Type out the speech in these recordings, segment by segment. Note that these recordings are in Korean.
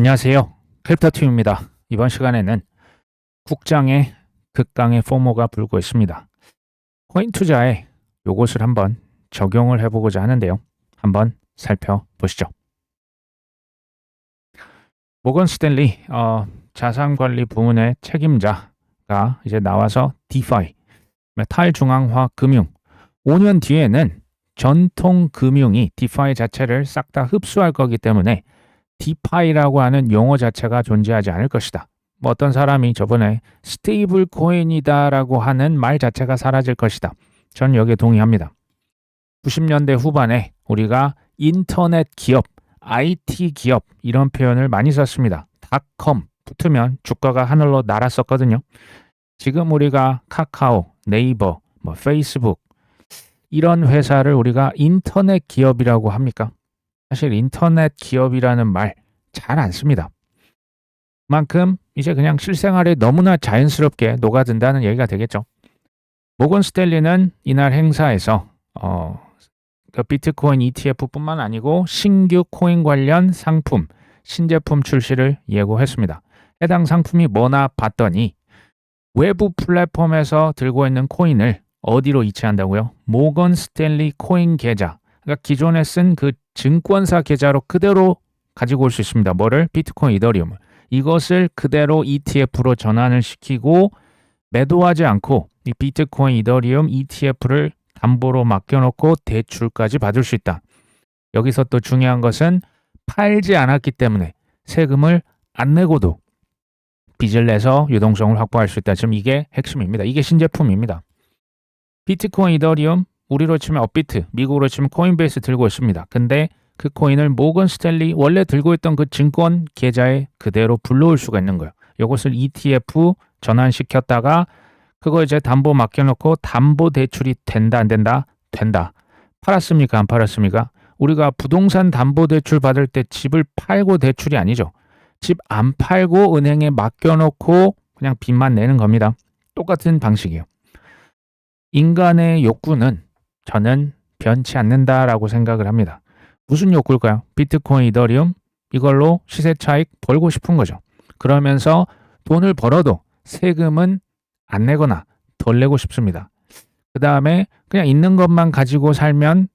안녕하세요. 크립토팀입니다. 이번 시간에는 국장의 극강의 포모가 불고 있습니다. 코인 투자에 요것을 한번 적용을 해보고자 하는데요. 한번 살펴보시죠. 모건 스탠리 자산관리 부문의 책임자가 이제 나와서 DeFi, 탈중앙화 금융, 5년 뒤에는 전통 금융이 DeFi 자체를 싹 다 흡수할 거기 때문에 DeFi라고 하는 용어 자체가 존재하지 않을 것이다. 어떤 사람이 저번에 스테이블 코인이다라고 하는 말 자체가 사라질 것이다. 전 여기에 동의합니다. 90년대 후반에 우리가 인터넷 기업, IT 기업 이런 표현을 많이 썼습니다. 닷컴 붙으면 주가가 하늘로 날았었거든요. 지금 우리가 카카오, 네이버, 페이스북 이런 회사를 우리가 인터넷 기업이라고 합니까? 사실 인터넷 기업이라는 말 잘 안 씁니다. 그만큼 이제 그냥 실생활에 너무나 자연스럽게 녹아든다는 얘기가 되겠죠. 모건 스탠리는 이날 행사에서 그 비트코인 ETF뿐만 아니고 신규 코인 관련 상품, 신제품 출시를 예고했습니다. 해당 상품이 뭐나 봤더니 외부 플랫폼에서 들고 있는 코인을 어디로 이체한다고요? 모건 스탠리 코인 계좌. 그러니까 기존에 쓴 그 증권사 계좌로 그대로 가지고 올 수 있습니다. 뭐를? 비트코인, 이더리움을. 이것을 그대로 ETF로 전환을 시키고 매도하지 않고 이 비트코인, 이더리움 ETF를 담보로 맡겨놓고 대출까지 받을 수 있다. 여기서 또 중요한 것은 팔지 않았기 때문에 세금을 안 내고도 빚을 내서 유동성을 확보할 수 있다. 지금 이게 핵심입니다. 이게 신제품입니다. 비트코인, 이더리움, 우리로 치면 업비트, 미국으로 치면 코인베이스 들고 있습니다. 근데 그 코인을 모건 스탠리 원래 들고 있던 그 증권 계좌에 그대로 불러올 수가 있는 거예요. 이것을 ETF 전환시켰다가 그거 이제 담보 맡겨놓고 담보 대출이 된다 안 된다? 된다. 팔았습니까? 안 팔았습니까? 우리가 부동산 담보 대출 받을 때 집을 팔고 대출이 아니죠. 집 안 팔고 은행에 맡겨놓고 그냥 빚만 내는 겁니다. 똑같은 방식이에요. 인간의 욕구는 저는 변치 않는다라고 생각을 합니다. 무슨 욕구일까요? 비트코인, 이더리움 이걸로 시세 차익 벌고 싶은 거죠. 그러면서 돈을 벌어도 세금은 안 내거나 덜 내고 싶습니다. 그 다음에 그냥 있는 것만 가지고 살면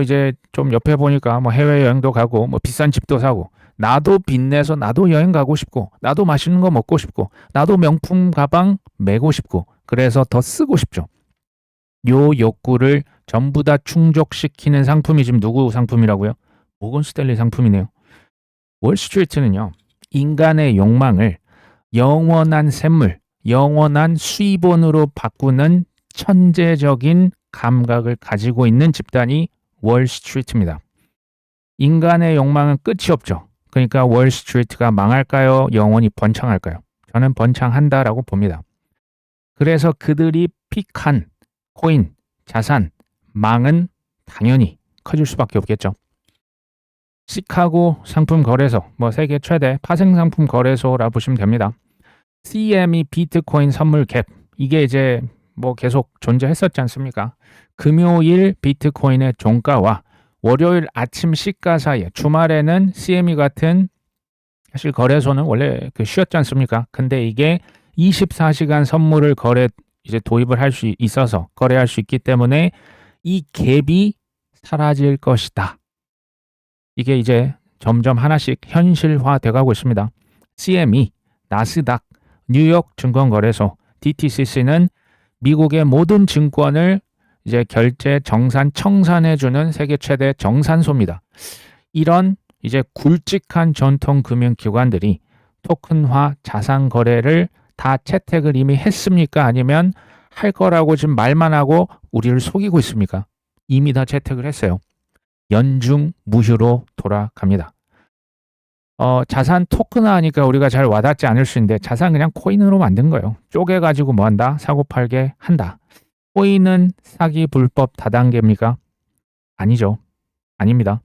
이제 좀 옆에 보니까 해외여행도 가고 비싼 집도 사고 나도 빚내서 나도 여행 가고 싶고 나도 맛있는 거 먹고 싶고 나도 명품 가방 메고 싶고 그래서 더 쓰고 싶죠. 요 욕구를 전부 다 충족시키는 상품이 지금 누구 상품이라고요? 모건 스탠리 상품이네요. 월스트리트는요. 인간의 욕망을 영원한 샘물, 영원한 수입원으로 바꾸는 천재적인 감각을 가지고 있는 집단이 월스트리트입니다. 인간의 욕망은 끝이 없죠. 그러니까 월스트리트가 망할까요? 영원히 번창할까요? 저는 번창한다라고 봅니다. 그래서 그들이 픽한 코인, 자산, 망은 당연히 커질 수밖에 없겠죠. 시카고 상품 거래소, 세계 최대 파생 상품 거래소라 보시면 됩니다. CME 비트코인 선물 갭, 이게 이제 계속 존재했었지 않습니까? 금요일 비트코인의 종가와 월요일 아침 시가 사이에 주말에는 CME 같은 사실 거래소는 원래 쉬었지 않습니까? 근데 이게 24시간 선물을 이제 도입을 할 수 있어서 거래할 수 있기 때문에 이 갭이 사라질 것이다. 이게 이제 점점 하나씩 현실화돼 가고 있습니다. CME, 나스닥, 뉴욕 증권거래소, DTCC는 미국의 모든 증권을 이제 결제 정산 청산해주는 세계 최대 정산소입니다. 이런 이제 굵직한 전통 금융기관들이 토큰화 자산 거래를 다 채택을 이미 했습니까? 아니면 할 거라고 지금 말만 하고 우리를 속이고 있습니까? 이미 다 채택을 했어요. 연중 무휴로 돌아갑니다. 자산 토큰화하니까 우리가 잘 와닿지 않을 수 있는데 자산 그냥 코인으로 만든 거예요. 쪼개가지고 한다? 사고 팔게 한다. 코인은 사기 불법 다단계입니까? 아니죠. 아닙니다.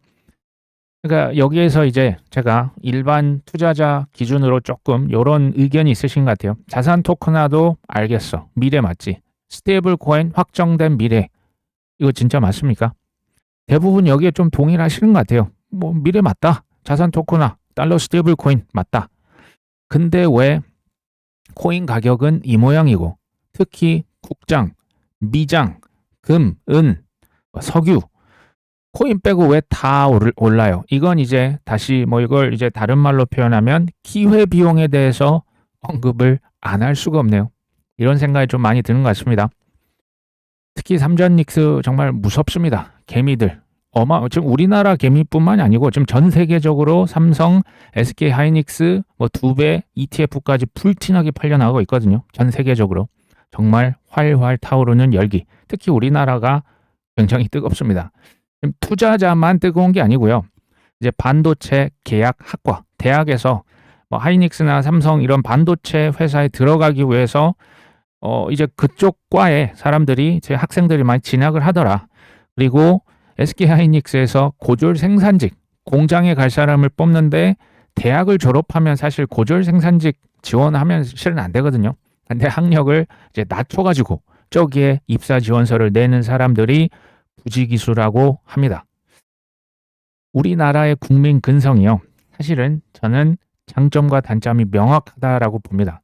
그러니까 여기에서 이제 제가 일반 투자자 기준으로 조금 이런 의견이 있으신 것 같아요. 자산 토큰화도 알겠어. 미래 맞지. 스테이블 코인 확정된 미래. 이거 진짜 맞습니까? 대부분 여기에 좀 동의를 하시는 것 같아요. 미래 맞다. 자산 토큰화. 달러 스테이블 코인 맞다. 근데 왜 코인 가격은 이 모양이고 특히 국장, 미장, 금, 은, 석유 코인 빼고 왜 다 올라요? 이건 이제 다시 뭐 이걸 이제 다른 말로 표현하면 기회 비용에 대해서 언급을 안 할 수가 없네요. 이런 생각이 좀 많이 드는 것 같습니다. 특히 삼전 닉스 정말 무섭습니다. 개미들. 지금 우리나라 개미뿐만이 아니고 지금 전 세계적으로 삼성, SK 하이닉스 뭐 2배 ETF까지 풀티나게 팔려나가고 있거든요. 전 세계적으로. 정말 활활 타오르는 열기. 특히 우리나라가 굉장히 뜨겁습니다. 지금 투자자만 뜨거운 게 아니고요. 이제 반도체 계약 학과, 대학에서 뭐 하이닉스나 삼성 이런 반도체 회사에 들어가기 위해서 이제 그쪽 과에 사람들이 제 학생들이 많이 진학을 하더라. 그리고 SK 하이닉스에서 고졸 생산직 공장에 갈 사람을 뽑는데 대학을 졸업하면 사실 고졸 생산직 지원하면 실은 안 되거든요. 근데 학력을 이제 낮춰가지고 저기에 입사 지원서를 내는 사람들이 부지기수라고 합니다. 우리나라의 국민 근성이요. 사실은 저는 장점과 단점이 명확하다라고 봅니다.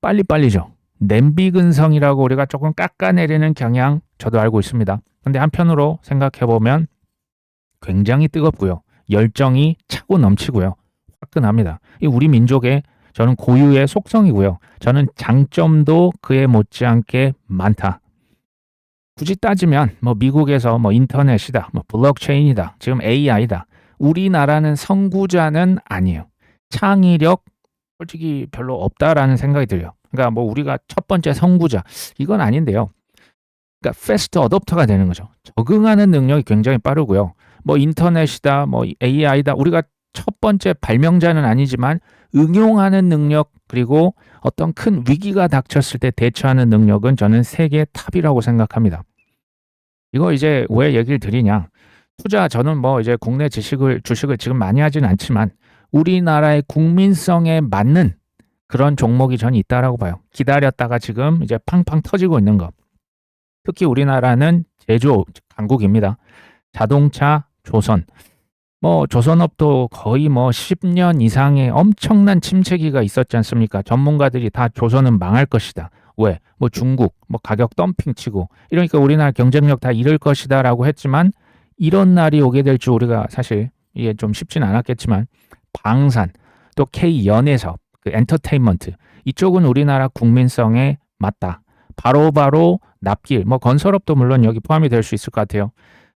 빨리빨리죠. 냄비 근성이라고 우리가 조금 깎아내리는 경향 저도 알고 있습니다. 근데 한편으로 생각해보면 굉장히 뜨겁고요. 열정이 차고 넘치고요. 화끈합니다. 이 우리 민족의 저는 고유의 속성이고요. 저는 장점도 그에 못지않게 많다. 굳이 따지면 뭐 미국에서 뭐 인터넷이다, 뭐 블록체인이다, 지금 AI다. 우리나라는 선구자는 아니에요. 창의력 솔직히 별로 없다라는 생각이 들어요. 그러니까 뭐 우리가 첫 번째 선구자 이건 아닌데요. 그러니까 패스트 어댑터가 되는 거죠. 적응하는 능력이 굉장히 빠르고요. 뭐 인터넷이다, 뭐 AI다. 우리가 첫 번째 발명자는 아니지만 응용하는 능력 그리고 어떤 큰 위기가 닥쳤을 때 대처하는 능력은 저는 세계 탑이라고 생각합니다. 이거 이제 왜 얘기를 드리냐? 투자 저는 뭐 이제 국내 주식을 지금 많이 하진 않지만 우리나라의 국민성에 맞는 그런 종목이 전 있다라고 봐요. 기다렸다가 지금 이제 팡팡 터지고 있는 거. 특히 우리나라는 제조 강국입니다. 자동차, 조선. 뭐 조선업도 거의 뭐 10년 이상의 엄청난 침체기가 있었지 않습니까? 전문가들이 다 조선은 망할 것이다. 왜? 뭐 중국, 뭐 가격 덤핑 치고 이러니까 우리나라 경쟁력 다 잃을 것이다라고 했지만 이런 날이 오게 될 줄 우리가 사실 이게 좀 쉽진 않았겠지만 방산, 또 K연예사업, 그 엔터테인먼트 이쪽은 우리나라 국민성에 맞다. 바로바로 납기일, 뭐 건설업도 물론 여기 포함이 될 수 있을 것 같아요.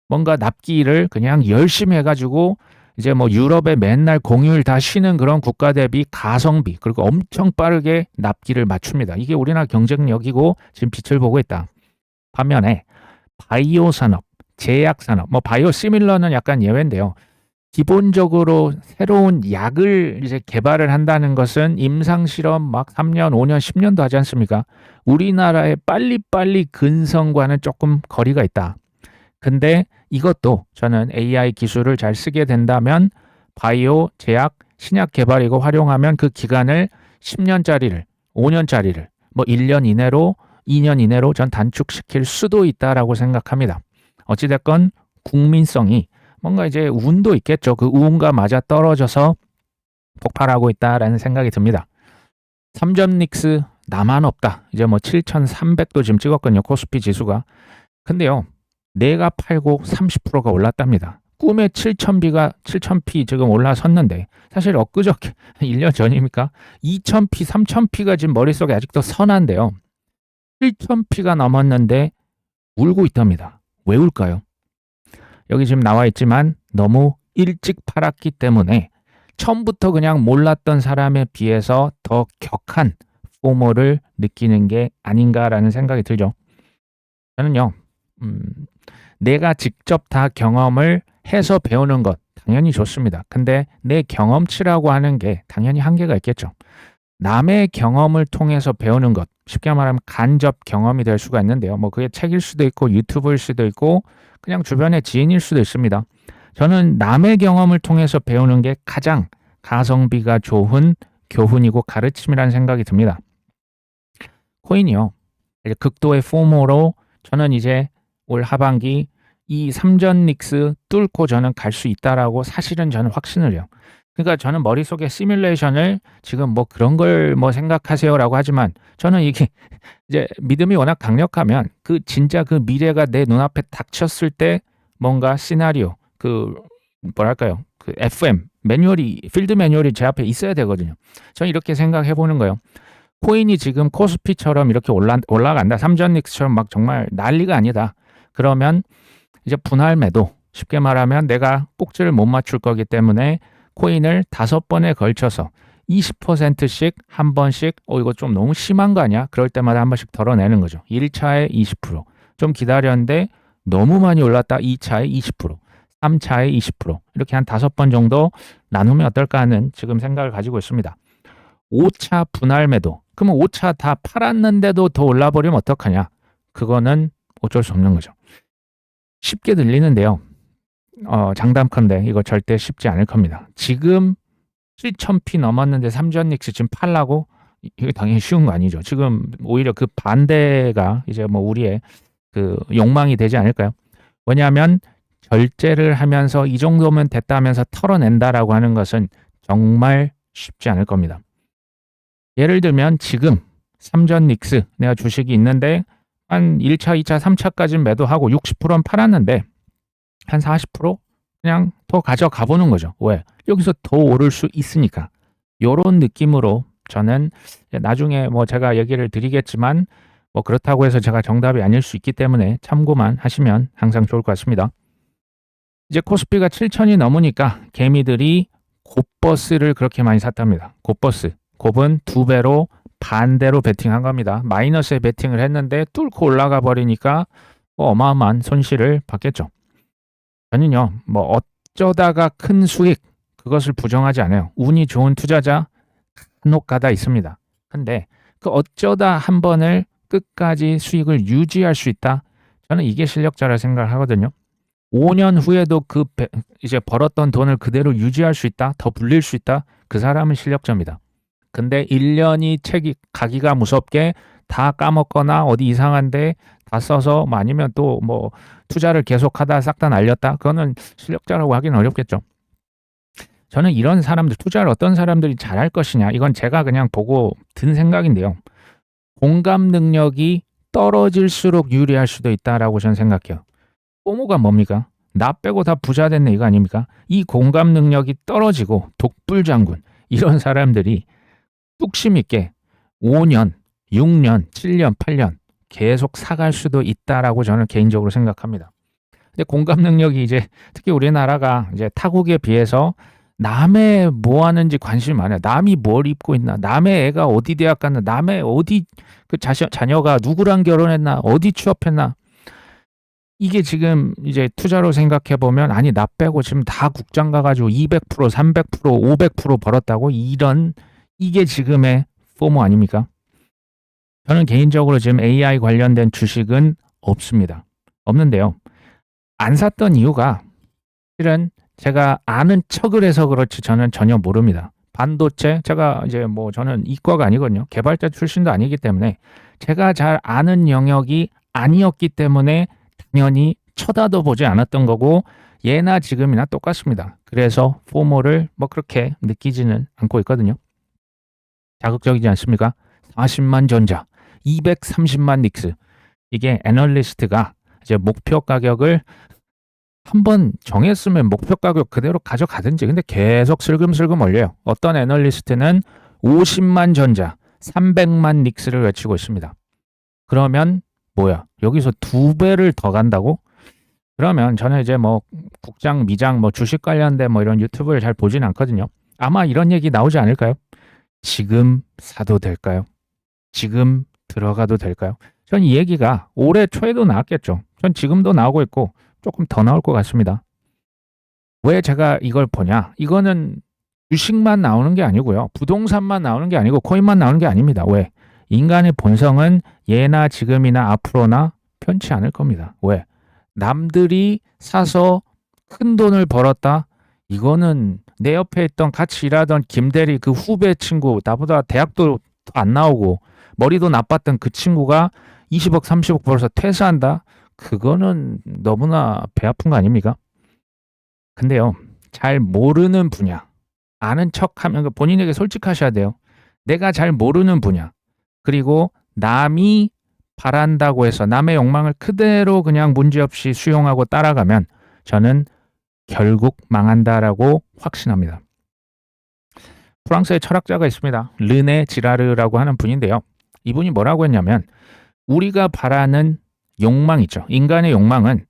뭔가 납기일을 그냥 열심히 해가지고 이제 뭐 유럽에 맨날 공휴일 다 쉬는 그런 국가 대비 가성비 그리고 엄청 빠르게 납기를 맞춥니다. 이게 우리나라 경쟁력이고 지금 빛을 보고 있다. 반면에 바이오 산업, 제약 산업, 뭐 바이오 시밀러는 약간 예외인데요. 기본적으로 새로운 약을 이제 개발을 한다는 것은 임상 실험 막 3년, 5년, 10년도 하지 않습니까? 우리나라의 빨리빨리 근성과는 조금 거리가 있다. 근데 이것도 저는 AI 기술을 잘 쓰게 된다면 바이오, 제약, 신약 개발이고 활용하면 그 기간을 10년짜리를, 5년짜리를 뭐 1년 이내로, 2년 이내로 전 단축시킬 수도 있다라고 생각합니다. 어찌됐건 국민성이 뭔가 이제 운도 있겠죠. 그 운과 맞아 떨어져서 폭발하고 있다라는 생각이 듭니다. 삼전 닉스 나만 없다. 이제 뭐 7,300도 지금 찍었거든요. 코스피 지수가. 근데요. 내가 팔고 30%가 올랐답니다. 꿈의 7,000P 지금 올라섰는데 사실 엊그저께 1년 전입니까? 2,000P, 3,000P가 지금 머릿속에 아직도 선한데요. 7,000P가 넘었는데 울고 있답니다. 왜 울까요? 여기 지금 나와 있지만 너무 일찍 팔았기 때문에 처음부터 그냥 몰랐던 사람에 비해서 더 격한 포모를 느끼는 게 아닌가라는 생각이 들죠. 저는요. 내가 직접 다 경험을 해서 배우는 것 당연히 좋습니다. 근데 내 경험치라고 하는 게 당연히 한계가 있겠죠. 남의 경험을 통해서 배우는 것 쉽게 말하면 간접 경험이 될 수가 있는데요. 뭐 그게 책일 수도 있고 유튜브일 수도 있고 그냥 주변의 지인일 수도 있습니다. 저는 남의 경험을 통해서 배우는 게 가장 가성비가 좋은 교훈이고 가르침이라는 생각이 듭니다. 코인이요. 극도의 포모로 저는 이제 올 하반기 이 삼전 닉스 뚫고 저는 갈 수 있다라고 사실은 저는 확신을 해요. 그러니까 저는 머릿속에 시뮬레이션을 지금 뭐 그런 걸 뭐 생각하세요라고 하지만 저는 이게 이제 믿음이 워낙 강력하면 그 진짜 그 미래가 내 눈앞에 닥쳤을 때 뭔가 시나리오 그 뭐랄까요? 그 FM 매뉴얼이 필드 매뉴얼이 제 앞에 있어야 되거든요. 저는 이렇게 생각해 보는 거예요. 코인이 지금 코스피처럼 이렇게 올라간다. 삼전닉스처럼 막 정말 난리가 아니다. 그러면 이제 분할 매도 쉽게 말하면 내가 꼭지를 못 맞출 거기 때문에 코인을 5번에 걸쳐서 20%씩 한 번씩 이거 좀 너무 심한 거 아니야? 그럴 때마다 한 번씩 덜어내는 거죠. 1차에 20%. 좀 기다렸는데 너무 많이 올랐다. 2차에 20%. 3차에 20%. 이렇게 한 5번 정도 나누면 어떨까 하는 지금 생각을 가지고 있습니다. 5차 분할 매도. 그러면 5차 다 팔았는데도 더 올라버리면 어떡하냐? 그거는 어쩔 수 없는 거죠. 쉽게 들리는데요. 장담컨대 이거 절대 쉽지 않을 겁니다. 지금 7,000p 넘었는데 삼전닉스 지금 팔라고? 이게 당연히 쉬운 거 아니죠. 지금 오히려 그 반대가 이제 뭐 우리의 그 욕망이 되지 않을까요? 왜냐하면 결제를 하면서 이 정도면 됐다면서 털어낸다라고 하는 것은 정말 쉽지 않을 겁니다. 예를 들면 지금 삼전닉스 내가 주식이 있는데 한 1차, 2차, 3차까지 매도하고 60%는 팔았는데 한 40% 그냥 더 가져가 보는 거죠. 왜? 여기서 더 오를 수 있으니까. 요런 느낌으로 저는 나중에 뭐 제가 얘기를 드리겠지만 뭐 그렇다고 해서 제가 정답이 아닐 수 있기 때문에 참고만 하시면 항상 좋을 것 같습니다. 이제 코스피가 7,000이 넘으니까 개미들이 곱버스를 그렇게 많이 샀답니다. 곱버스. 곱은 2배로 반대로 베팅한 겁니다. 마이너스에 베팅을 했는데 뚫고 올라가 버리니까 어마어마한 손실을 받겠죠. 저는요, 뭐 어쩌다가 큰 수익 그것을 부정하지 않아요. 운이 좋은 투자자 간혹가다 있습니다. 근데 그 어쩌다 한 번을 끝까지 수익을 유지할 수 있다. 저는 이게 실력자라 생각을 하거든요. 5년 후에도 그 이제 벌었던 돈을 그대로 유지할 수 있다. 더 불릴 수 있다. 그 사람은 실력자입니다. 근데 1년이 책이 가기가 무섭게 다 까먹거나 어디 이상한데 다 써서 뭐 아니면 또 뭐 투자를 계속하다 싹 다 날렸다. 그거는 실력자라고 하기는 어렵겠죠. 저는 이런 사람들, 투자를 어떤 사람들이 잘할 것이냐. 이건 제가 그냥 보고 든 생각인데요. 공감 능력이 떨어질수록 유리할 수도 있다라고 저는 생각해요. 포모가 뭡니까? 나 빼고 다 부자 됐네 이거 아닙니까? 이 공감 능력이 떨어지고 독불장군 이런 사람들이 뚝심 있게 5년, 6년, 7년, 8년 계속 사갈 수도 있다라고 저는 개인적으로 생각합니다. 근데 공감 능력이 이제 특히 우리나라가 이제 타국에 비해서 남의 뭐 하는지 관심이 많아요. 남이 뭘 입고 있나, 남의 애가 어디 대학 갔나, 남의 어디 그 자녀가 누구랑 결혼했나, 어디 취업했나. 이게 지금 이제 투자로 생각해 보면 아니 나 빼고 지금 다 국장 가가지고 200%, 300%, 500% 벌었다고 이게 지금의 포모 아닙니까? 저는 개인적으로 지금 AI 관련된 주식은 없습니다. 없는데요. 안 샀던 이유가 실은 제가 아는 척을 해서 그렇지 저는 전혀 모릅니다. 반도체 제가 이제 뭐 저는 이과가 아니거든요. 개발자 출신도 아니기 때문에 제가 잘 아는 영역이 아니었기 때문에 당연히 쳐다도 보지 않았던 거고 예나 지금이나 똑같습니다. 그래서 포모를 뭐 그렇게 느끼지는 않고 있거든요. 자극적이지 않습니까? 40만 전자, 230만 닉스. 이게 애널리스트가 이제 목표 가격을 한번 정했으면 목표 가격 그대로 가져가든지 근데 계속 슬금슬금 올려요. 어떤 애널리스트는 50만 전자, 300만 닉스를 외치고 있습니다. 그러면 뭐야? 여기서 2배를 더 간다고? 그러면 저는 이제 뭐 국장, 미장, 뭐 주식 관련된 뭐 이런 유튜브를 잘 보진 않거든요. 아마 이런 얘기 나오지 않을까요? 지금 사도 될까요? 지금 들어가도 될까요? 전 이 얘기가 올해 초에도 나왔겠죠. 전 지금도 나오고 있고 조금 더 나올 것 같습니다. 왜 제가 이걸 보냐? 이거는 주식만 나오는 게 아니고요. 부동산만 나오는 게 아니고 코인만 나오는 게 아닙니다. 왜? 인간의 본성은 예나 지금이나 앞으로나 편치 않을 겁니다. 왜? 남들이 사서 큰 돈을 벌었다? 이거는 내 옆에 있던 같이 일하던 김대리 그 후배 친구 나보다 대학도 안 나오고 머리도 나빴던 그 친구가 20억 30억 벌어서 퇴사한다? 그거는 너무나 배 아픈 거 아닙니까? 근데요. 잘 모르는 분야 아는 척하면 본인에게 솔직하셔야 돼요. 내가 잘 모르는 분야. 그리고 남이 바란다고 해서 남의 욕망을 그대로 그냥 문제없이 수용하고 따라가면 저는 결국 망한다라고 확신합니다. 프랑스의 철학자가 있습니다. 르네 지라르라고 하는 분인데요. 이분이 뭐라고 했냐면 우리가 바라는 욕망 있죠. 인간의 욕망은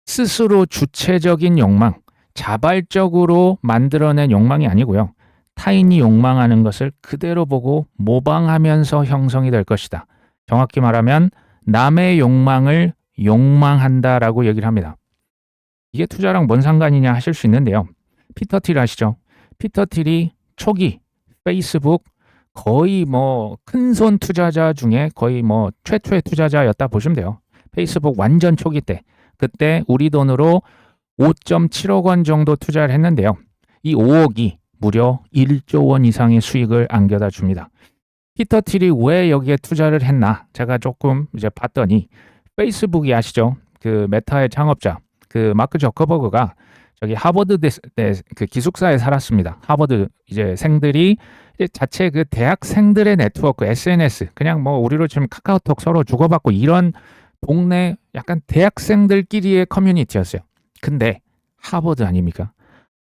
스스로 주체적인 욕망, 자발적으로 만들어낸 욕망이 아니고요. 타인이 욕망하는 것을 그대로 보고 모방하면서 형성이 될 것이다. 정확히 말하면 남의 욕망을 욕망한다라고 얘기를 합니다. 이게 투자랑 뭔 상관이냐 하실 수 있는데요. 피터 틸 아시죠? 피터 틸이 초기 페이스북 거의 뭐 큰손 투자자 중에 거의 뭐 최초의 투자자였다 보시면 돼요. 페이스북 완전 초기 때 그때 우리 돈으로 5.7억 원 정도 투자를 했는데요. 이 5억이 무려 1조 원 이상의 수익을 안겨다 줍니다. 피터 틸이 왜 여기에 투자를 했나? 제가 조금 이제 봤더니 페이스북이 아시죠? 그 메타의 창업자 그 마크 저커버그가 저기 하버드 그 기숙사에 살았습니다. 하버드 이제 생들이 이제 자체 그 대학생들의 네트워크 SNS 그냥 뭐 우리로 치면 카카오톡 서로 주고받고 이런 동네 약간 대학생들끼리의 커뮤니티였어요. 근데 하버드 아닙니까?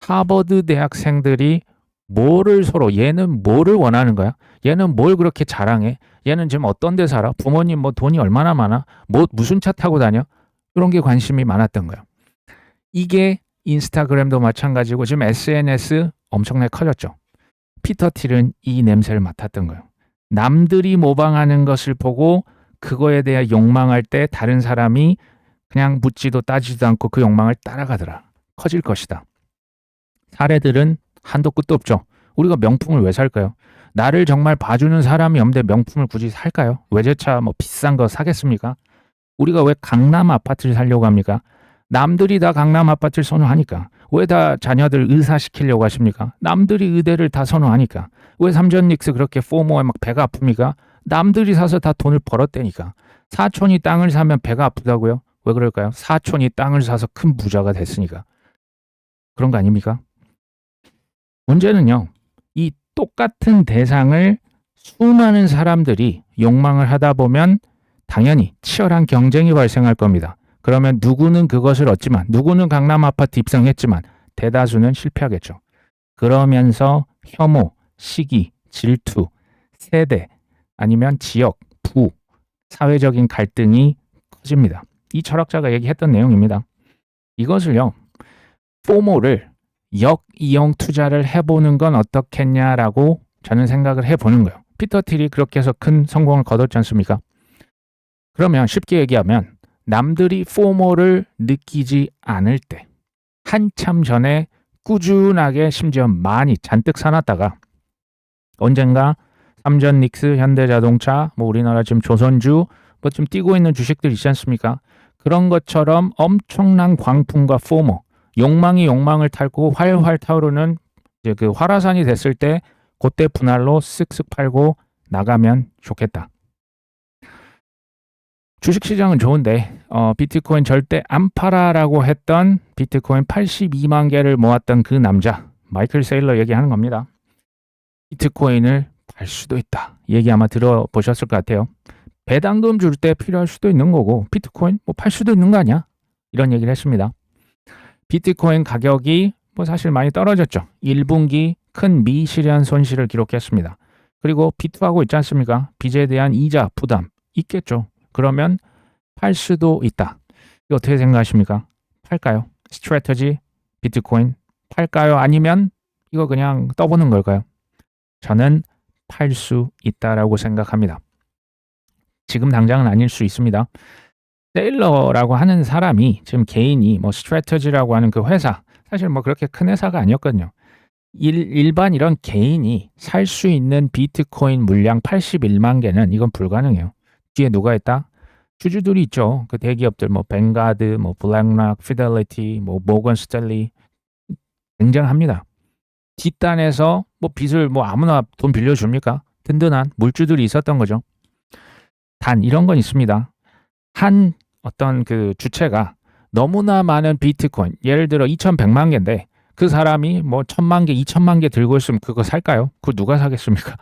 하버드 대학생들이 뭐를 서로 얘는 뭐를 원하는 거야? 얘는 뭘 그렇게 자랑해? 얘는 지금 어떤 데 살아? 부모님 뭐 돈이 얼마나 많아? 뭐 무슨 차 타고 다녀? 이런 게 관심이 많았던 거예요. 이게 인스타그램도 마찬가지고 지금 SNS 엄청나게 커졌죠. 피터 틸은 이 냄새를 맡았던 거예요. 남들이 모방하는 것을 보고 그거에 대해 욕망할 때 다른 사람이 그냥 묻지도 따지지도 않고 그 욕망을 따라가더라. 커질 것이다. 사례들은 한도 끝도 없죠. 우리가 명품을 왜 살까요? 나를 정말 봐주는 사람이 없는데 명품을 굳이 살까요? 외제차 뭐 비싼 거 사겠습니까? 우리가 왜 강남 아파트를 살려고 합니까? 남들이 다 강남 아파트를 선호하니까. 왜 다 자녀들 의사시키려고 하십니까? 남들이 의대를 다 선호하니까. 왜 삼전닉스 그렇게 포모에 막 배가 아픕니까? 남들이 사서 다 돈을 벌었대니까. 사촌이 땅을 사면 배가 아프다고요? 왜 그럴까요? 사촌이 땅을 사서 큰 부자가 됐으니까. 그런 거 아닙니까? 문제는요. 이 똑같은 대상을 수많은 사람들이 욕망을 하다 보면 당연히 치열한 경쟁이 발생할 겁니다. 그러면 누구는 그것을 얻지만 누구는 강남 아파트 입성했지만 대다수는 실패하겠죠. 그러면서 혐오, 시기, 질투, 세대 아니면 지역, 부, 사회적인 갈등이 커집니다. 이 철학자가 얘기했던 내용입니다. 이것을요. 포모를 역이용 투자를 해보는 건 어떻겠냐라고 저는 생각을 해보는 거예요. 피터 틸이 그렇게 해서 큰 성공을 거뒀지 않습니까? 그러면 쉽게 얘기하면 남들이 포모를 느끼지 않을 때 한참 전에 꾸준하게 심지어 많이 잔뜩 사놨다가 언젠가 삼전닉스, 현대자동차, 뭐 우리나라 지금 조선주 뭐 좀 뛰고 있는 주식들 있지 않습니까? 그런 것처럼 엄청난 광풍과 포모, 욕망이 욕망을 탈고 활활 타오르는 이제 그 활화산이 됐을 때 그때 분할로 쓱쓱 팔고 나가면 좋겠다. 주식시장은 좋은데 비트코인 절대 안 팔아라고 했던 비트코인 82만 개를 모았던 그 남자 마이클 세일러 얘기하는 겁니다. 비트코인을 팔 수도 있다. 얘기 아마 들어보셨을 것 같아요. 배당금 줄 때 필요할 수도 있는 거고 비트코인 뭐 팔 수도 있는 거 아니야? 이런 얘기를 했습니다. 비트코인 가격이 뭐 사실 많이 떨어졌죠. 1분기 큰 미실현 손실을 기록했습니다. 그리고 비투하고 있지 않습니까? 빚에 대한 이자 부담 있겠죠. 그러면 팔 수도 있다. 이거 어떻게 생각하십니까? 팔까요? 스트래터지 비트코인 팔까요? 아니면 이거 그냥 떠보는 걸까요? 저는 팔 수 있다라고 생각합니다. 지금 당장은 아닐 수 있습니다. 세일러라고 하는 사람이 지금 개인이 뭐 스트래터지라고 하는 그 회사 사실 뭐 그렇게 큰 회사가 아니었거든요. 일반 이런 개인이 살 수 있는 비트코인 물량 81만 개는 이건 불가능해요. 뒤에 누가 있다? 주주들이 있죠. 그 대기업들 뭐 뱅가드, 뭐 블랙락, 피델리티, 뭐 모건 스탠리 굉장합니다. 뒷단에서 뭐 빚을 뭐 아무나 돈 빌려줍니까? 든든한 물주들이 있었던 거죠. 단 이런 건 있습니다. 한 어떤 그 주체가 너무나 많은 비트코인 예를 들어 2100만 개인데 그 사람이 뭐 1,000만 개, 2,000만 개 들고 있으면 그거 살까요? 그거 누가 사겠습니까?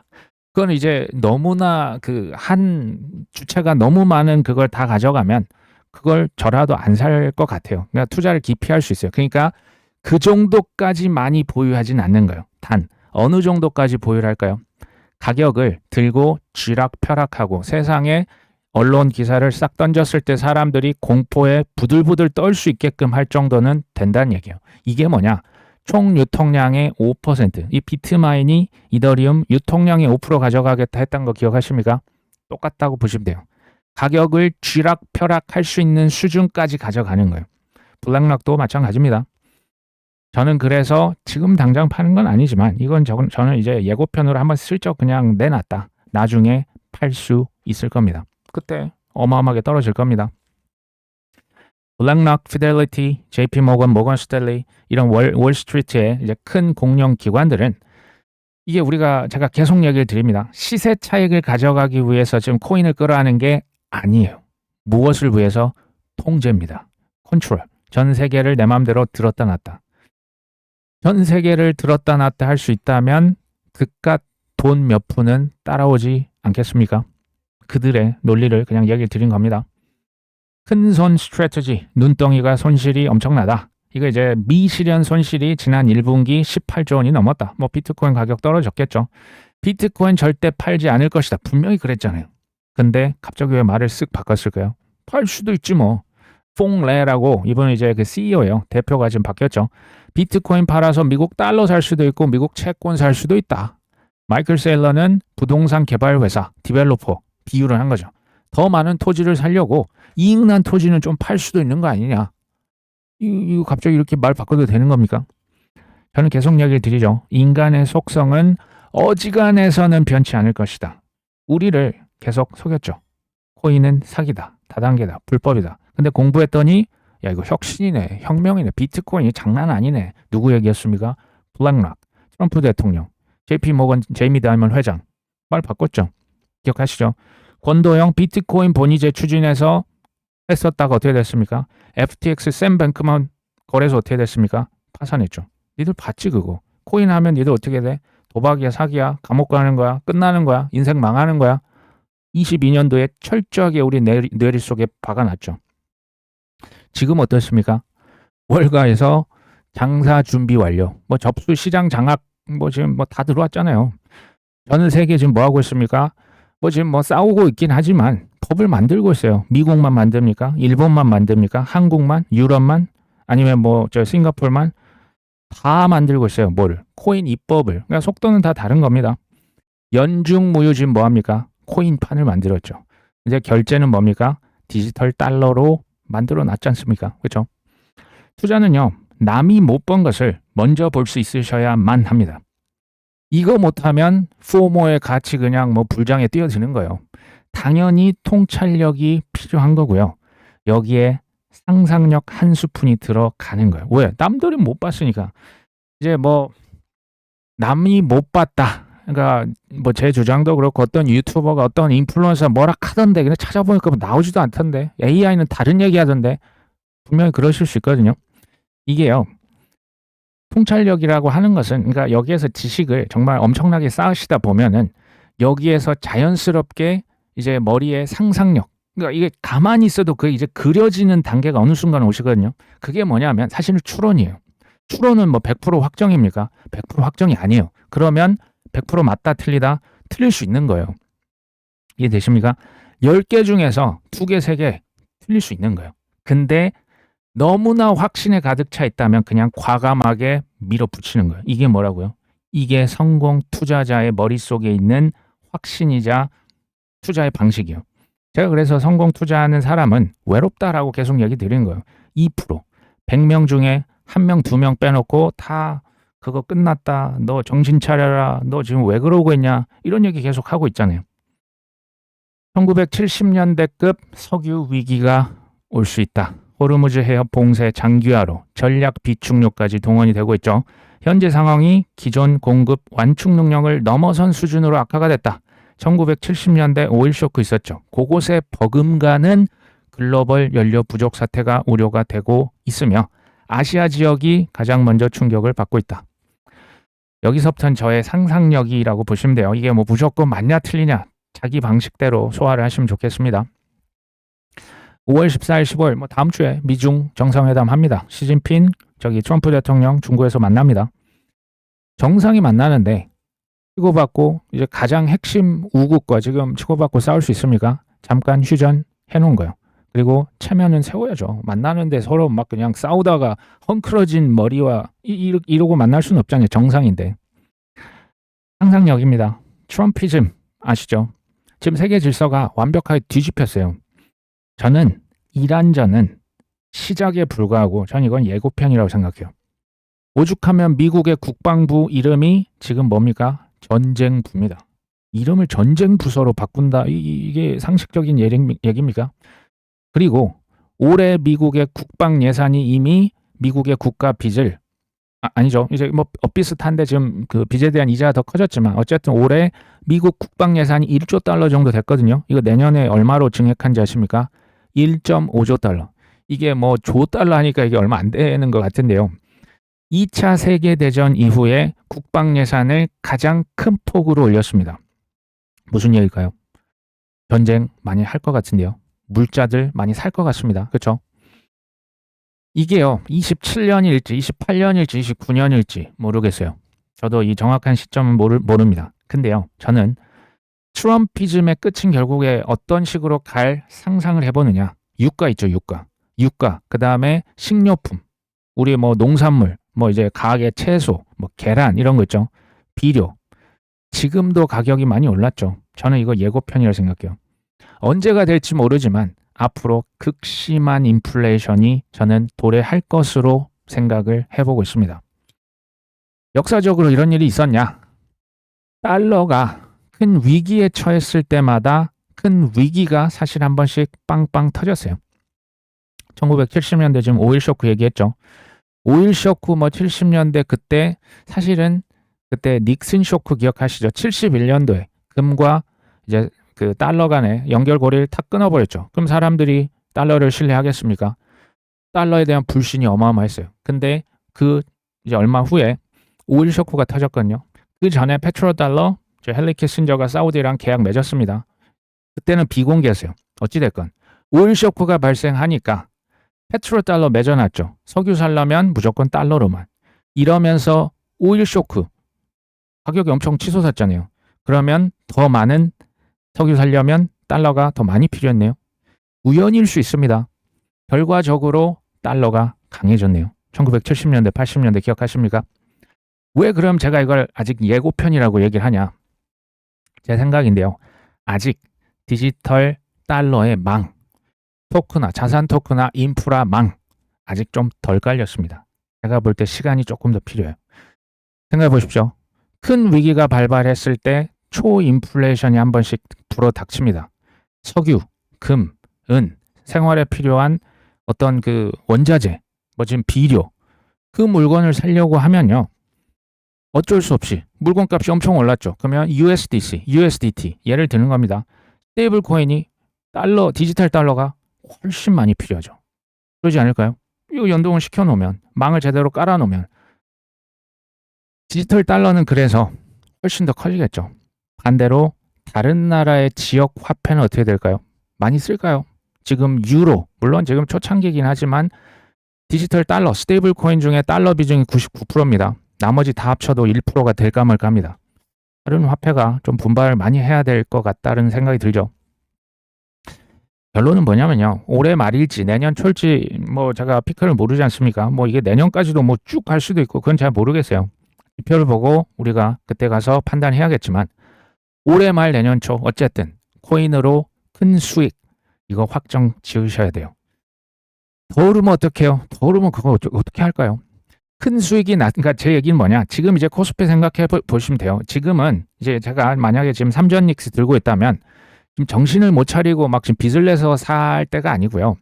그건 이제 너무나 그 한 주체가 너무 많은 그걸 다 가져가면 그걸 저라도 안 살 것 같아요. 그러니까 투자를 기피할 수 있어요. 그러니까 그 정도까지 많이 보유하진 않는 거예요. 단 어느 정도까지 보유를 할까요? 가격을 들고 쥐락펴락하고 세상에 언론 기사를 싹 던졌을 때 사람들이 공포에 부들부들 떨 수 있게끔 할 정도는 된다는 얘기예요. 이게 뭐냐? 총 유통량의 5%. 이 비트마인이 이더리움 유통량의 5% 가져가겠다 했던 거 기억하십니까? 똑같다고 보시면 돼요. 가격을 쥐락펴락 할 수 있는 수준까지 가져가는 거예요. 블랙락도 마찬가지입니다. 저는 그래서 지금 당장 파는 건 아니지만 이건 저는 이제 예고편으로 한번 슬쩍 그냥 내놨다. 나중에 팔 수 있을 겁니다. 그때 어마어마하게 떨어질 겁니다. 블랙락, 피델리티, JP 모건, 모건 스탠리 이런 월스트리트의 이제 큰 공룡 기관들은 이게 제가 계속 얘기를 드립니다. 시세 차익을 가져가기 위해서 지금 코인을 끌어안는 게 아니에요. 무엇을 위해서? 통제입니다. 컨트롤. 전 세계를 내 마음대로 들었다 놨다. 전 세계를 들었다 놨다 할 수 있다면 그깟 돈 몇 푼은 따라오지 않겠습니까? 그들의 논리를 그냥 얘기를 드린 겁니다. 큰손 스트래티지, 눈덩이가 손실이 엄청나다. 이거 이제 미실현 손실이 지난 1분기 18조 원이 넘었다. 뭐 비트코인 가격 떨어졌겠죠. 비트코인 절대 팔지 않을 것이다. 분명히 그랬잖아요. 근데 갑자기 왜 말을 쓱 바꿨을까요? 팔 수도 있지 뭐. 퐁레라고 이번에 이제 그 CEO예요. 대표가 지금 바뀌었죠. 비트코인 팔아서 미국 달러 살 수도 있고 미국 채권 살 수도 있다. 마이클 세일러는 부동산 개발 회사, 디벨로퍼 비유를 한 거죠. 더 많은 토지를 살려고 이익난 토지는 좀 팔 수도 있는 거 아니냐. 이거 갑자기 이렇게 말 바꿔도 되는 겁니까? 저는 계속 얘기를 드리죠. 인간의 속성은 어지간해서는 변치 않을 것이다. 우리를 계속 속였죠. 코인은 사기다, 다단계다, 불법이다. 근데 공부했더니 야 이거 혁신이네, 혁명이네, 비트코인이 장난 아니네. 누구 얘기였습니까? 블랙락, 트럼프 대통령, JP 모건 제이미 다이먼 회장 말 바꿨죠. 기억하시죠? 권도영 비트코인 본위제 추진해서 했었다가 어떻게 됐습니까? FTX 샘뱅크만 거래소 어떻게 됐습니까? 파산했죠. 니들 봤지 그거. 코인 하면 니들 어떻게 돼? 도박이야, 사기야, 감옥 가는 거야, 끝나는 거야, 인생 망하는 거야. 22년도에 철저하게 우리 뇌리 속에 박아놨죠. 지금 어떻습니까? 월가에서 장사 준비 완료. 뭐 접수 시장 장악 뭐 지금 뭐 다 들어왔잖아요. 전 세계 지금 뭐 하고 있습니까? 뭐 지금 뭐 싸우고 있긴 하지만 법을 만들고 있어요. 미국만 만듭니까? 일본만 만듭니까? 한국만? 유럽만? 아니면 뭐 저 싱가포르만? 다 만들고 있어요. 뭐를? 코인 입법을. 그러니까 속도는 다 다른 겁니다. 연중무휴 지금 뭐 합니까? 코인판을 만들었죠. 이제 결제는 뭡니까? 디지털 달러로 만들어 놨지 않습니까? 그렇죠? 투자는요. 남이 못 본 것을 먼저 볼 수 있으셔야만 합니다. 이거 못하면 포모의 가치 그냥 뭐 불장에 뛰어드는 거예요. 당연히 통찰력이 필요한 거고요. 여기에 상상력 한 스푼이 들어가는 거예요. 왜? 남들은 못 봤으니까. 이제 뭐 남이 못 봤다. 그러니까 뭐 제 주장도 그렇고 어떤 유튜버가 어떤 인플루언서 뭐라 하던데 근데 찾아보니까 뭐 나오지도 않던데 AI는 다른 얘기 하던데 분명히 그러실 수 있거든요. 이게요. 통찰력이라고 하는 것은 그러니까 여기에서 지식을 정말 엄청나게 쌓으시다 보면은 여기에서 자연스럽게 이제 머리에 상상력 그러니까 이게 가만히 있어도 그게 이제 그려지는 단계가 어느 순간 오시거든요. 그게 뭐냐면 사실은 추론이에요. 추론은 뭐 100% 확정입니까? 100% 확정이 아니에요. 그러면 100% 맞다 틀리다 틀릴 수 있는 거예요. 이해되십니까? 10개 중에서 2개, 3개 틀릴 수 있는 거예요. 근데 너무나 확신에 가득 차 있다면 그냥 과감하게 밀어붙이는 거예요. 이게 뭐라고요? 이게 성공 투자자의 머릿속에 있는 확신이자 투자의 방식이에요. 제가 그래서 성공 투자하는 사람은 외롭다라고 계속 얘기 드리는 거예요. 2%. 100명 중에 1명, 2명 빼놓고 다 그거 끝났다. 너 정신 차려라. 너 지금 왜 그러고 있냐. 이런 얘기 계속 하고 있잖아요. 1970년대급 석유 위기가 올 수 있다. 호르무즈 해협 봉쇄 장기화로 전략 비축료까지 동원이 되고 있죠. 현재 상황이 기존 공급 완충 능력을 넘어선 수준으로 악화가 됐다. 1970년대 오일 쇼크 있었죠. 그곳에 버금가는 글로벌 연료 부족 사태가 우려가 되고 있으며 아시아 지역이 가장 먼저 충격을 받고 있다. 여기서부터는 저의 상상력이라고 보시면 돼요. 이게 뭐 무조건 맞냐 틀리냐 자기 방식대로 소화를 하시면 좋겠습니다. 5월 14일, 15일 뭐 다음 주에 미중 정상회담 합니다. 시진핑 트럼프 대통령 중국에서 만납니다. 정상이 만나는데 치고받고 이제 가장 핵심 우국과 지금 치고받고 싸울 수 있습니까? 잠깐 휴전 해놓은 거예요. 그리고 체면은 세워야죠. 만나는데 서로 막 그냥 싸우다가 헝클어진 머리와 이러고 만날 수는 없잖아요. 정상인데. 상상력입니다. 트럼피즘 아시죠? 지금 세계 질서가 완벽하게 뒤집혔어요. 저는 이란전은 시작에 불과하고 전 이건 예고편이라고 생각해요. 오죽하면 미국의 국방부 이름이 지금 뭡니까? 전쟁부입니다. 이름을 전쟁부서로 바꾼다. 이게 상식적인 얘기입니까? 그리고 올해 미국의 국방 예산이 이미 미국의 국가 빚을 아니죠. 이제 뭐 비슷한데 지금 그 빚에 대한 이자가 더 커졌지만 어쨌든 올해 미국 국방 예산이 1조 달러 정도 됐거든요. 이거 내년에 얼마로 증액한지 아십니까? 1.5조 달러. 이게 뭐 조 달러 하니까 이게 얼마 안 되는 것 같은데요. 2차 세계대전 이후에 국방 예산을 가장 큰 폭으로 올렸습니다. 무슨 얘기일까요? 전쟁 많이 할 것 같은데요. 물자들 많이 살 것 같습니다. 그렇죠? 이게요. 27년일지 28년일지 29년일지 모르겠어요. 저도 이 정확한 시점은 모릅니다. 근데요. 저는 트럼피즘의 끝은 결국에 어떤 식으로 갈 상상을 해보느냐. 유가 있죠. 유가. 그 다음에 식료품. 우리 뭐 농산물. 뭐 이제 가게 채소. 뭐 계란 이런 거 있죠. 비료. 지금도 가격이 많이 올랐죠. 저는 이거 예고편이라고 생각해요. 언제가 될지 모르지만 앞으로 극심한 인플레이션이 저는 도래할 것으로 생각을 해보고 있습니다. 역사적으로 이런 일이 있었냐? 달러가 큰 위기에 처했을 때마다 큰 위기가 사실 한 번씩 빵빵 터졌어요. 1970년대 지금 오일 쇼크 얘기했죠. 오일 쇼크 뭐 70년대 그때 사실은 그때 닉슨 쇼크 기억하시죠? 71년도에 금과 이제 그 달러 간의 연결고리를 탁 끊어버렸죠. 그럼 사람들이 달러를 신뢰하겠습니까? 달러에 대한 불신이 어마어마했어요. 근데 그 이제 얼마 후에 오일 쇼크가 터졌거든요. 그 전에 페트로달러, 헨리 키신저가 사우디랑 계약 맺었습니다. 그때는 비공개였어요. 어찌됐건 오일 쇼크가 발생하니까 페트로달러 맺어놨죠. 석유 살려면 무조건 달러로만. 이러면서 오일 쇼크 가격이 엄청 치솟았잖아요. 그러면 더 많은 석유 살려면 달러가 더 많이 필요했네요. 우연일 수 있습니다. 결과적으로 달러가 강해졌네요. 1970년대, 80년대 기억하십니까? 왜 그럼 제가 이걸 아직 예고편이라고 얘기를 하냐? 제 생각인데요. 아직 디지털 달러의 망, 토크나 자산 토크나 인프라 망 아직 좀 덜 깔렸습니다. 제가 볼 때 시간이 조금 더 필요해요. 생각해 보십시오. 큰 위기가 발발했을 때 초인플레이션이 한 번씩 불어닥칩니다. 석유, 금, 은, 생활에 필요한 어떤 그 원자재, 뭐 지금 비료, 그 물건을 사려고 하면요. 어쩔 수 없이 물건값이 엄청 올랐죠. 그러면 USDC, USDT 예를 드는 겁니다. 스테이블 코인이 달러, 디지털 달러가 훨씬 많이 필요하죠. 그러지 않을까요? 이거 연동을 시켜놓으면 망을 제대로 깔아놓으면 디지털 달러는 그래서 훨씬 더 커지겠죠. 반대로 다른 나라의 지역 화폐는 어떻게 될까요? 많이 쓸까요? 지금 유로, 물론 지금 초창기이긴 하지만 디지털 달러, 스테이블 코인 중에 달러 비중이 99%입니다. 나머지 다 합쳐도 1%가 될까 말까 합니다. 다른 화폐가 좀 분발을 많이 해야 될 것 같다는 생각이 들죠. 결론은 뭐냐면요. 올해 말일지 내년 초일지 뭐 제가 피크를 모르지 않습니까? 뭐 이게 내년까지도 뭐 쭉 갈 수도 있고 그건 잘 모르겠어요. 지표를 보고 우리가 그때 가서 판단해야겠지만 올해 말 내년 초 어쨌든 코인으로 큰 수익 이거 확정 지으셔야 돼요. 더 오르면 어떡해요? 더 오르면 그거 어떻게 할까요? 큰 수익이 그러니까 제 얘기는 뭐냐? 지금 이제 코스피 생각해 보시면 돼요. 지금은 이제 제가 만약에 지금 삼전 닉스 들고 있다면 지금 정신을 못 차리고 막 지금 빚을 내서 살 때가 아니고요.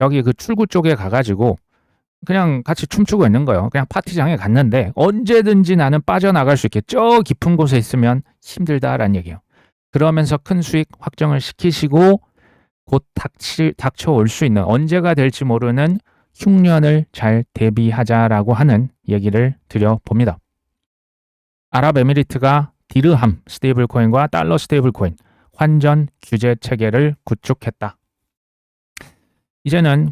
여기 그 출구 쪽에 가가지고 그냥 같이 춤추고 있는 거예요. 그냥 파티장에 갔는데 언제든지 나는 빠져나갈 수 있게 저 깊은 곳에 있으면 힘들다라는 얘기예요. 그러면서 큰 수익 확정을 시키시고 곧 닥쳐올 수 있는 언제가 될지 모르는 흉년을 잘 대비하자라고 하는 얘기를 드려봅니다. 아랍에미리트가 디르함 스테이블 코인과 달러 스테이블 코인 환전 규제 체계를 구축했다. 이제는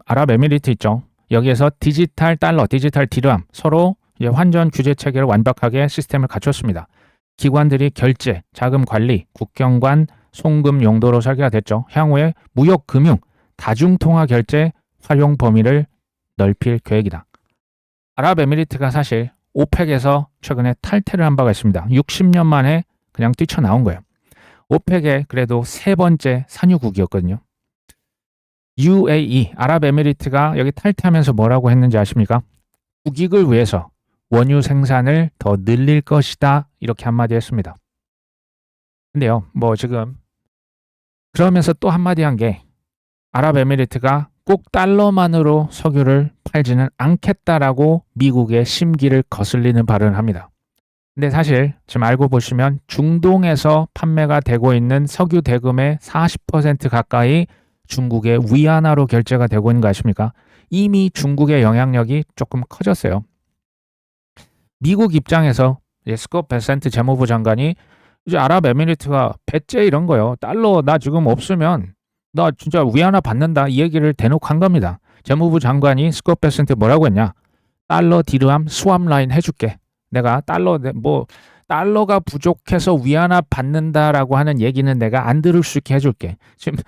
아랍에미리트 있죠. 여기에서 디지털 달러, 디지털 디르함 서로 이제 환전 규제 체계를 완벽하게 시스템을 갖췄습니다. 기관들이 결제, 자금 관리, 국경관, 송금 용도로 설계가 됐죠. 향후에 무역, 금융, 다중통화 결제 활용 범위를 넓힐 계획이다. 아랍에미리트가 사실 오펙에서 최근에 탈퇴를 한 바가 있습니다. 60년 만에 그냥 뛰쳐나온 거예요. 오펙의 그래도 세 번째 산유국이었거든요. UAE, 아랍에미리트가 여기 탈퇴하면서 뭐라고 했는지 아십니까? 국익을 위해서 원유 생산을 더 늘릴 것이다. 이렇게 한마디 했습니다. 근데요, 지금 그러면서 또 한마디 한 게 아랍에미리트가 꼭 달러만으로 석유를 팔지는 않겠다라고 미국의 심기를 거슬리는 발언을 합니다. 근데 사실 지금 알고 보시면 중동에서 판매가 되고 있는 석유 대금의 40% 가까이 중국의 위안화로 결제가 되고 있는 거 아십니까? 이미 중국의 영향력이 조금 커졌어요. 미국 입장에서 스콧 베센트 재무부 장관이 이제 아랍에미리트가 배째 이런 거요. 달러 나 지금 없으면 나 진짜 위안화 받는다 이 얘기를 대놓고 한 겁니다. 재무부 장관이 스콧 베센트 뭐라고 했냐? 달러 디르함 스왑 라인 해줄게. 내가 달러가 부족해서 위안화 받는다라고 하는 얘기는 내가 안 들을 수 있게 해줄게. 지금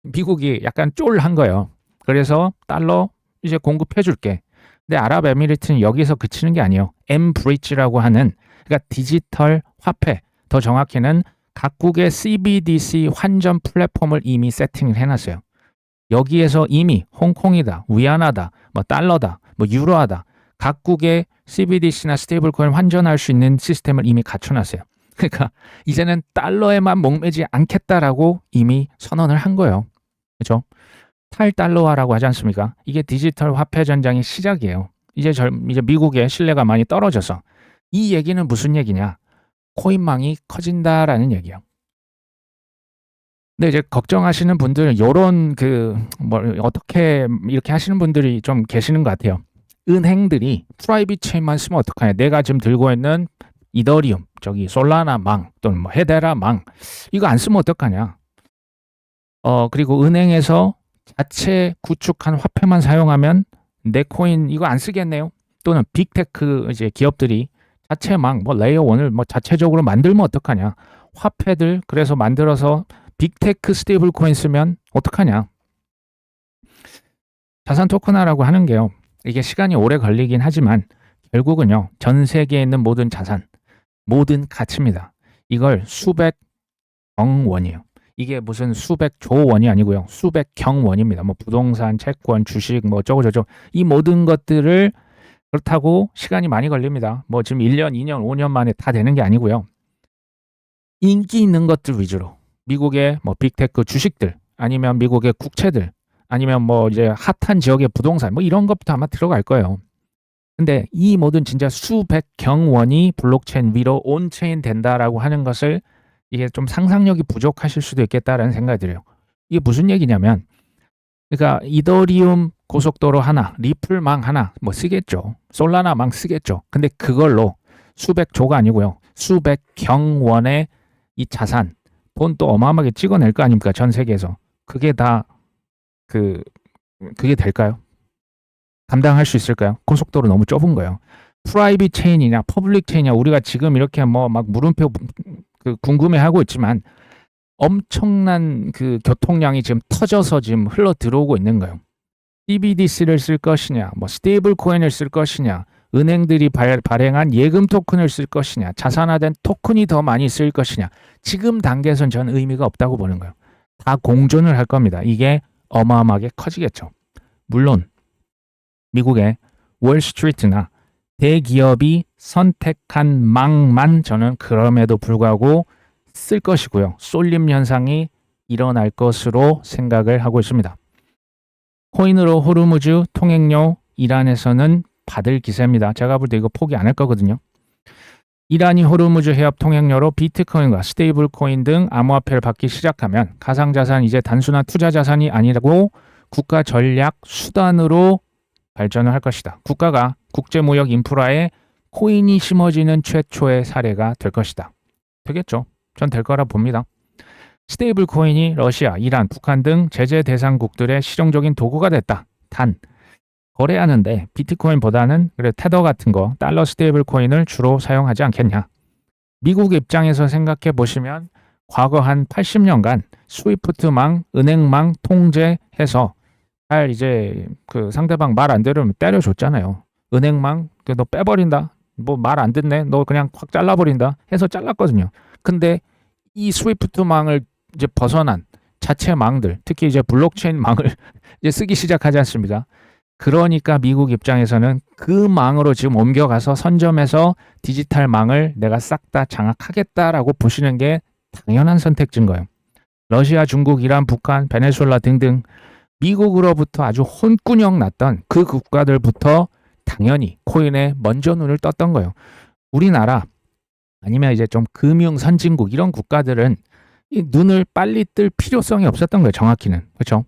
미국이 약간 쫄한 거예요. 그래서 달러 이제 공급해줄게. 근데 아랍에미리트는 여기서 그치는 게 아니에요. 엠브리지라고 하는 그러니까 디지털 화폐, 더 정확히는 각국의 CBDC 환전 플랫폼을 이미 세팅을 해놨어요. 여기에서 이미 홍콩이다, 위안화다, 달러다, 유로화다 각국의 CBDC나 스테이블 코인 환전할 수 있는 시스템을 이미 갖춰놨어요. 그러니까 이제는 달러에만 목매지 않겠다라고 이미 선언을 한 거예요. 그렇죠? 탈달러화라고 하지 않습니까? 이게 디지털 화폐 전장의 시작이에요. 이제 미국의 신뢰가 많이 떨어져서 이 얘기는 무슨 얘기냐? 코인망이 커진다라는 얘기예요. 근데 이제 걱정하시는 분들 요런 어떻게 이렇게 하시는 분들이 좀 계시는 것 같아요. 은행들이 프라이빗 체인만 쓰면 어떡하냐? 내가 지금 들고 있는 이더리움, 솔라나 망 또는 헤데라 망 이거 안 쓰면 어떡하냐? 그리고 은행에서 자체 구축한 화폐만 사용하면 내 코인 이거 안 쓰겠네요. 또는 빅테크 이제 기업들이 자체망 레이어 1을 자체적으로 만들면 어떡하냐? 화폐들 그래서 만들어서 빅테크 스테이블 코인 쓰면 어떡하냐? 자산 토큰화라고 하는 게요. 이게 시간이 오래 걸리긴 하지만 결국은요. 전 세계에 있는 모든 자산, 모든 가치입니다. 이걸 수백억 원이에요. 이게 무슨 수백조 원이 아니고요. 수백경 원입니다. 부동산, 채권, 주식, 저거. 이 모든 것들을 그렇다고 시간이 많이 걸립니다. 지금 1년, 2년, 5년 만에 다 되는 게 아니고요. 인기 있는 것들 위주로 미국의 빅테크 주식들 아니면 미국의 국채들 아니면 이제 핫한 지역의 부동산 이런 것부터 아마 들어갈 거예요. 근데 이 모든 진짜 수백경 원이 블록체인 위로 온체인 된다라고 하는 것을 이게 좀 상상력이 부족하실 수도 있겠다라는 생각이 들어요. 이게 무슨 얘기냐면 그러니까 이더리움 고속도로 하나, 리플망 하나 쓰겠죠. 솔라나망 쓰겠죠. 근데 그걸로 수백조가 아니고요. 수백경 원의 이 자산, 돈 또 어마어마하게 찍어낼 거 아닙니까? 전 세계에서. 그게 다 그게 될까요? 감당할 수 있을까요? 고속도로 너무 좁은 거예요. 프라이빗 체인이냐, 퍼블릭 체인이냐 우리가 지금 이렇게 물음표 궁금해하고 있지만 엄청난 교통량이 지금 터져서 지금 흘러 들어오고 있는 거예요. CBDC를 쓸 것이냐, 스테이블 코인을 쓸 것이냐, 은행들이 발행한 예금 토큰을 쓸 것이냐, 자산화된 토큰이 더 많이 쓸 것이냐. 지금 단계에선 저는 의미가 없다고 보는 거예요. 다 공존을 할 겁니다. 이게 어마어마하게 커지겠죠. 물론 미국의 월스트리트나 대기업이 선택한 망만 저는 그럼에도 불구하고 쓸 것이고요. 쏠림 현상이 일어날 것으로 생각을 하고 있습니다. 코인으로 호르무즈 통행료 이란에서는 받을 기세입니다. 제가 볼 때 이거 포기 안 할 거거든요. 이란이 호르무즈 해협 통행료로 비트코인과 스테이블 코인 등 암호화폐를 받기 시작하면 가상자산 이제 단순한 투자 자산이 아니라고 국가 전략 수단으로 발전을 할 것이다. 국가가 국제무역 인프라에 코인이 심어지는 최초의 사례가 될 것이다. 되겠죠. 전 될 거라 봅니다. 스테이블 코인이 러시아, 이란, 북한 등 제재 대상국들의 실용적인 도구가 됐다. 단, 거래하는데 비트코인보다는 그래 테더 같은 거, 달러 스테이블 코인을 주로 사용하지 않겠냐. 미국 입장에서 생각해 보시면 과거 한 80년간 스위프트망, 은행망 통제해서 잘 이제 그 상대방 말 안 들으면 때려줬잖아요. 은행망, 너 빼버린다. 뭐 말 안 듣네. 너 그냥 확 잘라버린다. 해서 잘랐거든요. 근데 이 스위프트망을 이제 벗어난 자체 망들, 특히 이제 블록체인 망을 이제 쓰기 시작하지 않습니까? 그러니까 미국 입장에서는 그 망으로 지금 옮겨가서 선점해서 디지털 망을 내가 싹 다 장악하겠다라고 보시는 게 당연한 선택지인 거예요. 러시아, 중국, 이란, 북한, 베네수엘라 등등 미국으로부터 아주 혼꾸녕 났던 그 국가들부터 당연히 코인에 먼저 눈을 떴던 거예요. 우리나라 아니면 이제 좀 금융 선진국 이런 국가들은 이 눈을 빨리 뜰 필요성이 없었던 거예요. 정확히는. 그렇죠?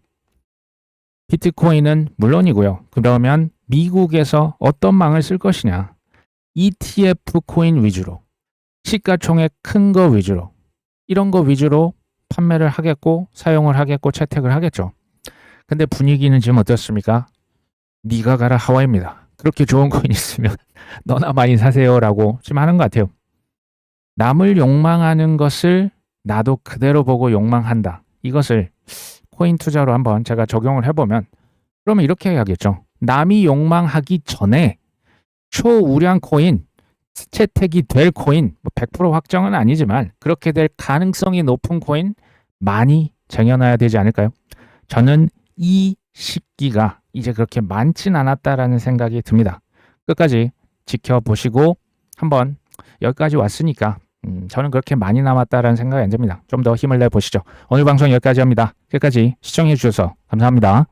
비트코인은 물론이고요. 그러면 미국에서 어떤 망을 쓸 것이냐. ETF 코인 위주로, 시가총액 큰 거 위주로, 이런 거 위주로 판매를 하겠고 사용을 하겠고 채택을 하겠죠. 근데 분위기는 지금 어떻습니까? 네가 가라 하와이입니다. 그렇게 좋은 코인 있으면 너나 많이 사세요라고 지금 하는 것 같아요. 남을 욕망하는 것을 나도 그대로 보고 욕망한다. 이것을 코인 투자로 한번 제가 적용을 해보면 그러면 이렇게 해야겠죠. 남이 욕망하기 전에 초우량 코인, 채택이 될 코인, 100% 확정은 아니지만 그렇게 될 가능성이 높은 코인 많이 쟁여놔야 되지 않을까요? 저는 이 시기가 이제 그렇게 많진 않았다라는 생각이 듭니다. 끝까지 지켜보시고 한번 여기까지 왔으니까 저는 그렇게 많이 남았다라는 생각이 안 듭니다. 좀 더 힘을 내보시죠. 오늘 방송 여기까지 합니다. 끝까지 시청해 주셔서 감사합니다.